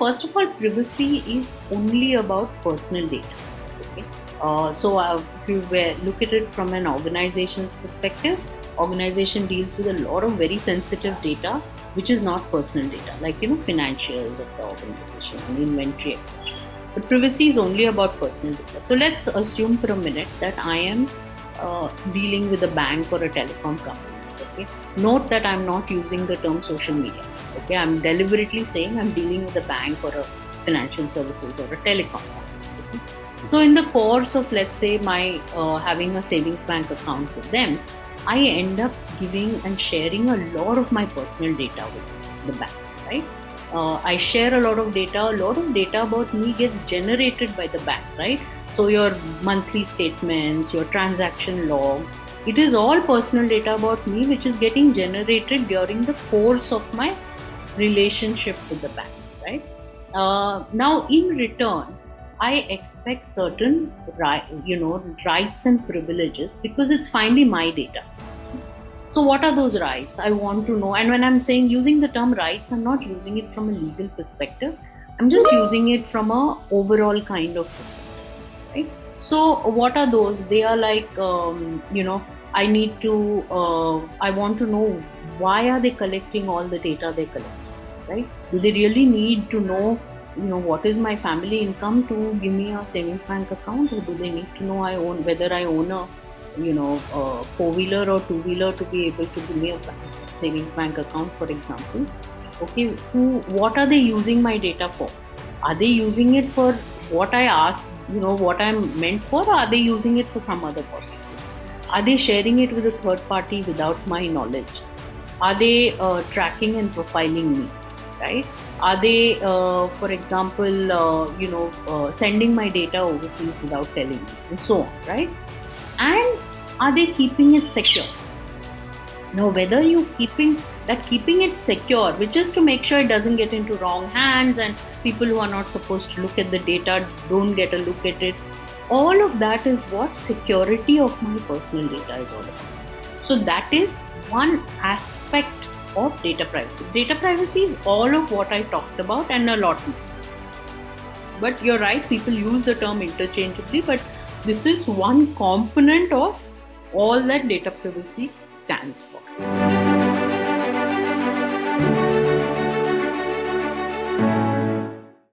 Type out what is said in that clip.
first of all, privacy is only about personal data. Okay. If you look at it from an organization's perspective, organization deals with a lot of very sensitive data, which is not personal data, like financials of the organization, inventory, etc. But privacy is only about personal data. So let's assume for a minute that I am dealing with a bank or a telecom company. Okay. Note that I'm not using the term social media. Okay, I'm deliberately saying I'm dealing with a bank or a financial services or a telecom. Okay? So in the course of, let's say, my having a savings bank account with them, I end up giving and sharing a lot of my personal data with the bank, right? I share a lot of data about me gets generated by the bank, right? So your monthly statements, your transaction logs, it is all personal data about me which is getting generated during the course of my relationship with the bank, right? Now in return, I expect certain rights and privileges because it's finally my data. So what are those rights? I want to know. And when I'm saying using the term rights, I'm not using it from a legal perspective. I'm just using it from a overall kind of perspective, right? So what are those? They are like, I need to, I want to know why are they collecting all the data they collect, right? Do they really need to know, what is my family income to give me a savings bank account, or do they need to know whether I own a four-wheeler or two-wheeler to be able to give me a savings bank account, for example? Okay, what are they using my data for? Are they using it for what I asked, what I'm meant for, or are they using it for some other purposes? Are they sharing it with a third party without my knowledge? Are they tracking and profiling me, right? Are they, for example, sending my data overseas without telling me, and so on, right? And are they keeping it secure? Now, whether you keeping it secure, which is to make sure it doesn't get into wrong hands and people who are not supposed to look at the data don't get a look at it, all of that is what security of my personal data is all about. So that is one aspect of data privacy. Data privacy is all of what I talked about and a lot more. But you're right, people use the term interchangeably, but this is one component of all that data privacy stands for.